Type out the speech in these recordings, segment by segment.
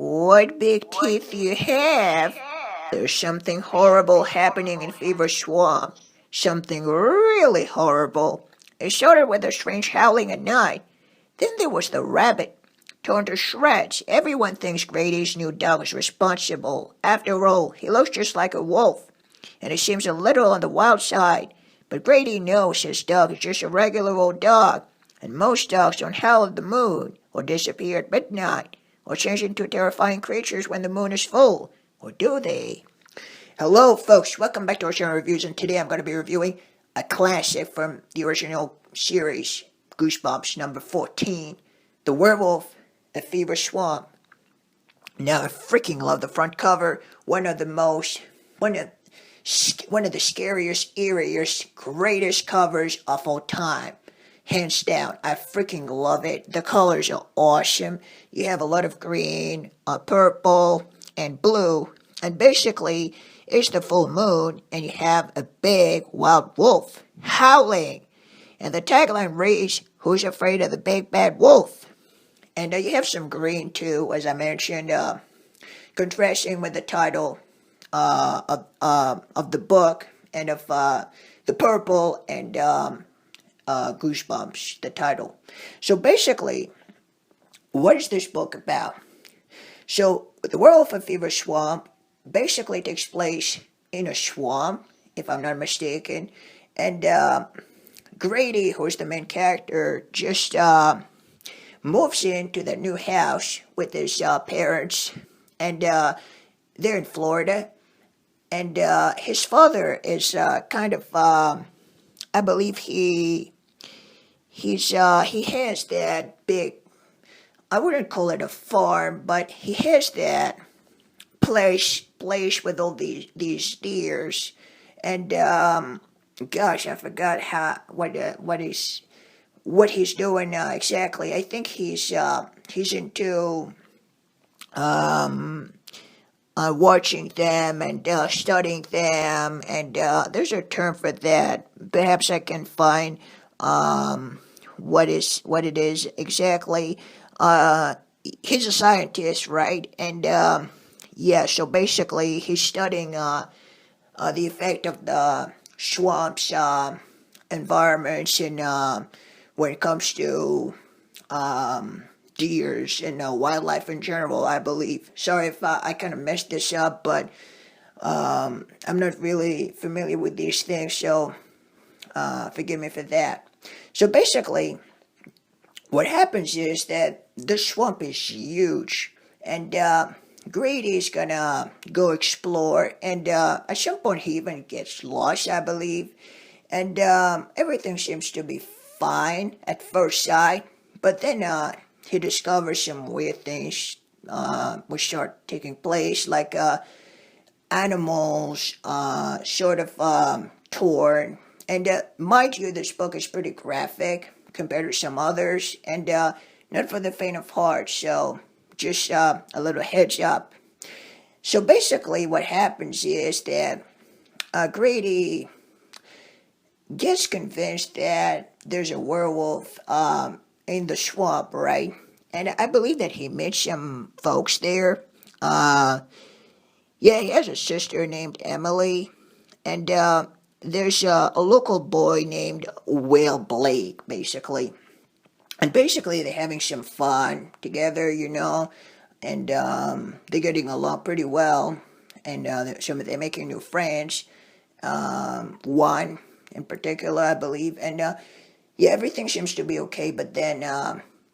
What big teeth you have? There's something horrible happening in Fever Swamp. Something really horrible. It started with a strange howling at night. Then there was the rabbit, torn to shreds. Everyone thinks Grady's new dog is responsible. After all, he looks just like a wolf, and he seems a little on the wild side. But Grady knows his dog is just a regular old dog, and most dogs don't howl at the moon, or disappear at midnight, or change into terrifying creatures when the moon is full. Or do they? Hello, folks. Welcome back to our channel reviews, and today I'm going to be reviewing a classic from the original series, Goosebumps number 14, The Werewolf at Fever Swamp. Now, I freaking love the front cover. One of the scariest, eeriest, greatest covers of all time. Hands down, I freaking love it. The colors are awesome. You have a lot of green, purple, and blue. And basically, it's the full moon, and you have a big wild wolf howling. And the tagline reads, "Who's afraid of the big bad wolf?" And you have some green too, as I mentioned, contrasting with the title of the book, and of the purple and Goosebumps, the title. So basically, what is this book about? So, The Werewolf of Fever Swamp basically takes place in a swamp, if I'm not mistaken, and Grady, who is the main character, just moves into the new house with his parents, and they're in Florida, and his father is kind of, I believe he has that big, I wouldn't call it a farm, but he has that place with all these deers, and gosh, I forgot what he's doing exactly. I think he's into watching them and studying them, and there's a term for that. Perhaps I can find what it is exactly. He's a scientist, right? And yeah, so basically he's studying the effect of the swamp's environments, and when it comes to deers and wildlife in general, I believe. Sorry if I kind of messed this up, but I'm not really familiar with these things, so forgive me for that. So basically, what happens is that the swamp is huge, and Grady's gonna go explore, and at some point he even gets lost, I believe, and everything seems to be fine at first sight, but then he discovers some weird things which start taking place, like animals sort of torn, and mind you, this book is pretty graphic compared to some others, and not for the faint of heart, so just a little heads up. So basically what happens is that Grady gets convinced that there's a werewolf in the swamp, right? And I believe that he meets some folks there. Yeah, he has a sister named Emily, and there's a local boy named Will Blake, basically. And basically, they're having some fun together, and they're getting along pretty well. And they're making new friends. One in particular, I believe. And yeah, everything seems to be okay, but then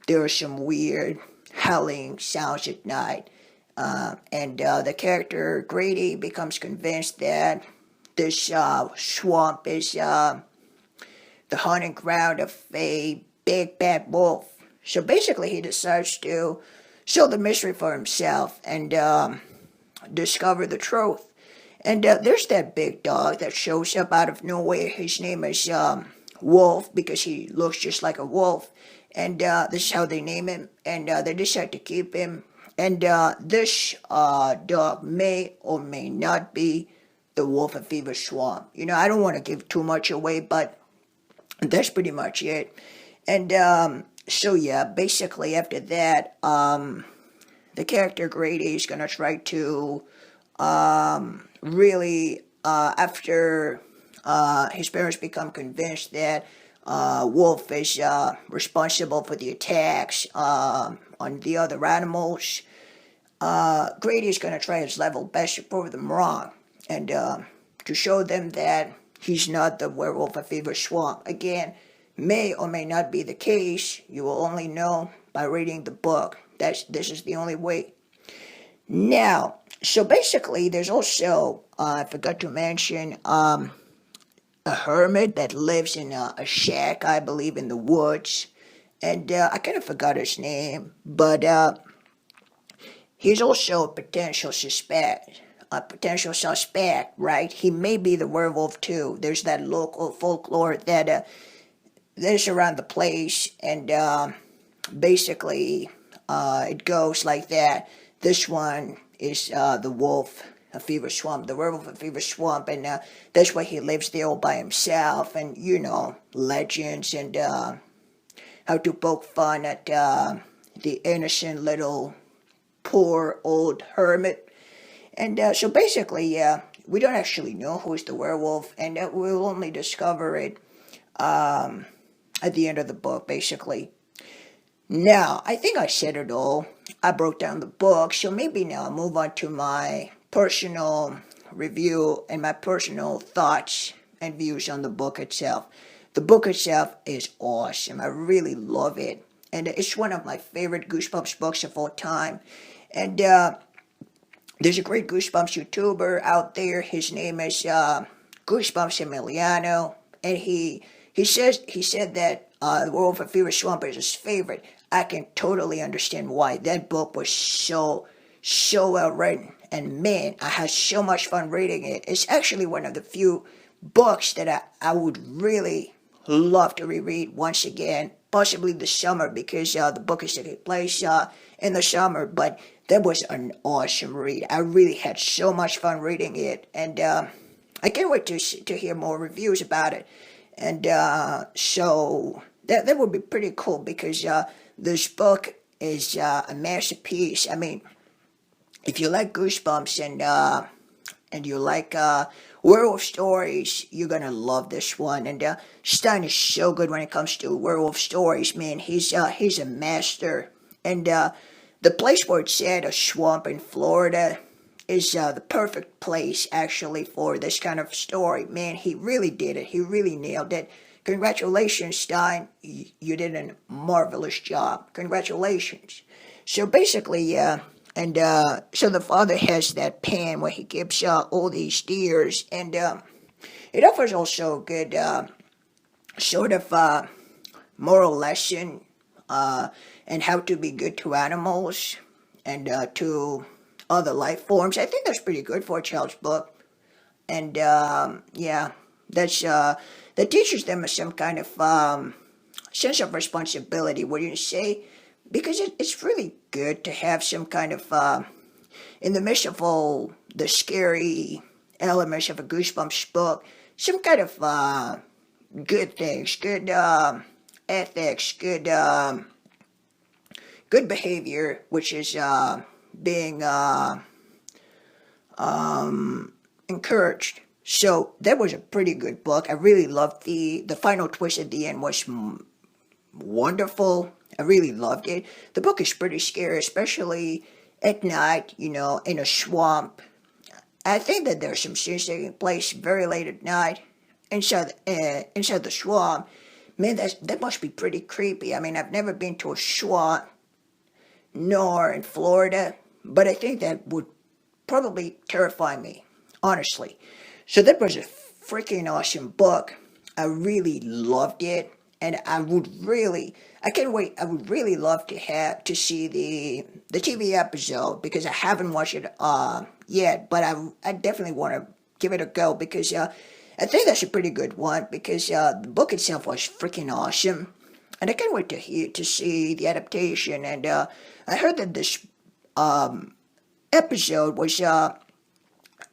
there are some weird howling sounds at night. And the character Grady becomes convinced that this swamp is the haunting ground of a big bad wolf. So basically, he decides to solve the mystery for himself and discover the truth. And there's that big dog that shows up out of nowhere. His name is Wolf, because he looks just like a wolf. And this is how they name him. And they decide to keep him. And this dog may or may not be the Wolf of Fever Swamp. I don't want to give too much away, but that's pretty much it. And so yeah, basically after that, the character Grady is gonna try to really, after his parents become convinced that Wolf is responsible for the attacks on the other animals, Grady is going to try his level best to prove them wrong and to show them that he's not the werewolf of Fever Swamp. Again, may or may not be the case. You will only know by reading the book. This is the only way. Now, so basically, there's also, I forgot to mention, a hermit that lives in a shack, I believe, in the woods. And I kind of forgot his name, but he's also a potential suspect. Right? He may be the werewolf too. There's that local folklore that's around the place, and basically, it goes like that. This one is the wolf of Fever Swamp, the werewolf of Fever Swamp, and that's why he lives there all by himself. And legends and how to poke fun at the innocent little poor old hermit. And so basically, yeah, we don't actually know who's the werewolf, and we'll only discover it at the end of the book, basically. Now, I think I said it all. I broke down the book, so maybe now I'll move on to my personal review and my personal thoughts and views on the book itself. The book itself is awesome. I really love it. And it's one of my favorite Goosebumps books of all time. And there's a great Goosebumps YouTuber out there. His name is Goosebumps Emiliano. And he said that The Werewolf of Fever Swamp is his favorite. I can totally understand why. That book was so well written. And man, I had so much fun reading it. It's actually one of the few books that I would really love to reread once again, possibly this summer, because the book is taking place in the summer. But that was an awesome read. I really had so much fun reading it, and I can't wait to hear more reviews about it. And so that would be pretty cool, because this book is a masterpiece. I mean, if you like Goosebumps and you like werewolf stories, you're gonna love this one. And Stein is so good when it comes to werewolf stories, man. He's a master. And the place where it's at, a swamp in Florida, is the perfect place actually for this kind of story. Man, he really did it. He really nailed it. Congratulations, Stein. You did a marvelous job. Congratulations. So basically, yeah. And so the father has that pen where he gives all these steers, and it offers also a good sort of moral lesson and how to be good to animals and to other life forms. I think that's pretty good for a child's book. And yeah, that teaches them some kind of sense of responsibility, wouldn't you say? Because it's really good to have some kind of, in the midst of all the scary elements of a Goosebumps book, some kind of good things, good ethics, good behavior, which is being encouraged. So that was a pretty good book. I really loved the final twist at the end was wonderful. I really loved it. The book is pretty scary, especially at night, in a swamp. I think that there's some scenes taking place very late at night inside the swamp. Man, that must be pretty creepy. I mean, I've never been to a swamp, nor in Florida, but I think that would probably terrify me, honestly. So that was a freaking awesome book. I really loved it, and I can't wait. I would really love to see the TV episode, because I haven't watched it yet, but I definitely want to give it a go, because I think that's a pretty good one, because the book itself was freaking awesome, and I can't wait to see the adaptation. And I heard that this episode was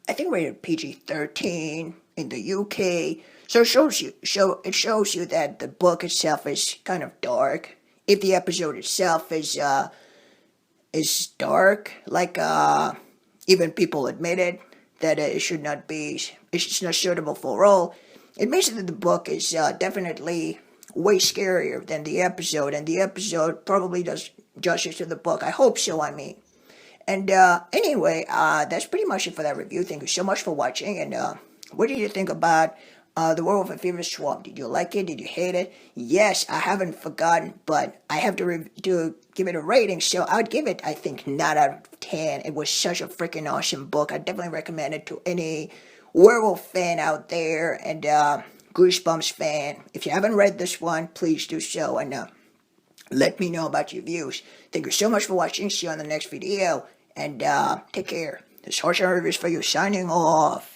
I think rated PG-13 in the UK. So it shows you that the book itself is kind of dark. If the episode itself is is dark, like even people admitted that it should not be, it's not suitable for all. It means that the book is definitely way scarier than the episode, and the episode probably does justice to the book. I hope so, I mean. And anyway, that's pretty much it for that review. Thank you so much for watching. And what did you think about the Werewolf of Fever Swamp? Did you like it? Did you hate it? Yes, I haven't forgotten, but I have to give it a rating. So I would give it, I think, 9 out of 10. It was such a freaking awesome book. I definitely recommend it to any werewolf fan out there and Goosebumps fan. If you haven't read this one, please do so. And let me know about your views. Thank you so much for watching. See you on the next video. And take care. This Horse Reviews for you signing off.